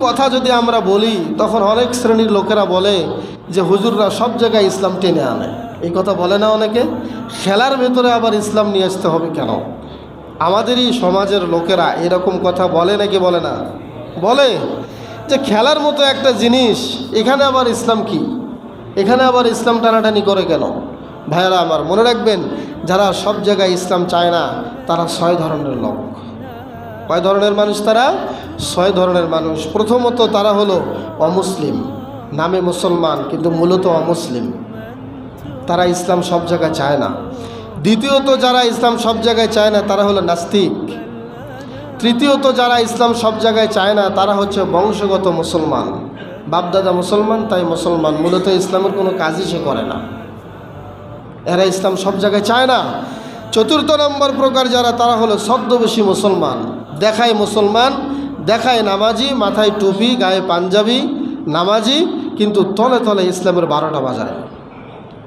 কথা যদি আমরা বলি তখন অনেক শ্রেণীর লোকেরা বলে যে হুজুররা সব জায়গায় ইসলাম টেনে আনে। এই কথা বলে না অনেকে? খেলার ভেতরে আবার ইসলাম নিয়ে আসতে হবে কেন? আমাদেরই সমাজের লোকেরা এরকম কথা বলে নাকি বলে না? বলে যে খেলার মতো একটা জিনিস এখানে আবার ইসলাম কি? এখানে আবার ইসলাম টানাটানি করে কেন? ভাইয়েরা আমার, মনে রাখবেন, যারা সব জায়গায় ইসলাম চায় না তারা 6 ধরনের লোক। কয় ধরনের মানুষ তারা? 6 ধরনের মানুষ। প্রথমত তারা হলো অমুসলিম, নামে মুসলমান কিন্তু মূলত অমুসলিম, তারা ইসলাম সব জায়গায় চায় না। দ্বিতীয়ত যারা ইসলাম সব জায়গায় চায় না তারা হলো নাস্তিক। তৃতীয়ত যারা ইসলাম সব জায়গায় চায় না তারা হচ্ছে বংশগত মুসলমান, বাপদাদা মুসলমান তাই মুসলমান, মূলত ইসলামের কোনো কাজই সে করে না, এরা ইসলাম সব জায়গায় চায় না। চতুর্থ নম্বর প্রকার যারা, তারা হলো ছদ্মবেশী মুসলমান, দেখায় মুসলমান, দেখায় নামাজি, মাথায় টুপি, গায়ে পাঞ্জাবি, নামাজি, কিন্তু তলে তলে ইসলামের 12টা বাজায়।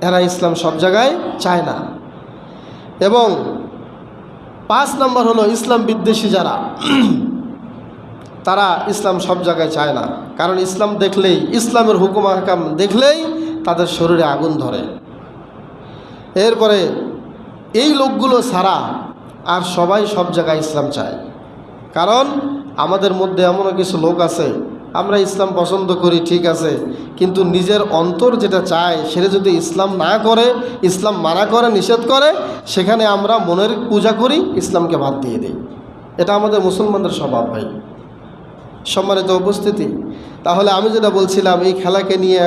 এরা ইসলাম সব জায়গায় চায় না। এবং 5 নম্বর হলো ইসলাম বিদ্বেষী যারা, তারা ইসলাম সব জায়গায় চায় না, কারণ ইসলাম দেখলেই, ইসলামের হুকুম আহকাম দেখলেই তাদের শরীরে আগুন ধরে। এরপরে এই লোকগুলো ছাড়া আর সবাই সব জায়গায় ইসলাম চায়। কারণ আমাদের মধ্যে এমনও কিছু লোক আছে, আমরা ইসলাম পছন্দ করি ঠিক আছে, কিন্তু নিজের অন্তর যেটা চায় সেটা যদি ইসলাম না করে, ইসলাম মানা করে, নিষেধ করে, সেখানে আমরা মনের পূজা করি, ইসলামকে বাদ দিয়ে দিই। এটা আমাদের মুসলমানদের স্বভাব। ভাই সম্মানিত উপস্থিতি, তাহলে আমি যেটা বলছিলাম, এই খেলাকে নিয়ে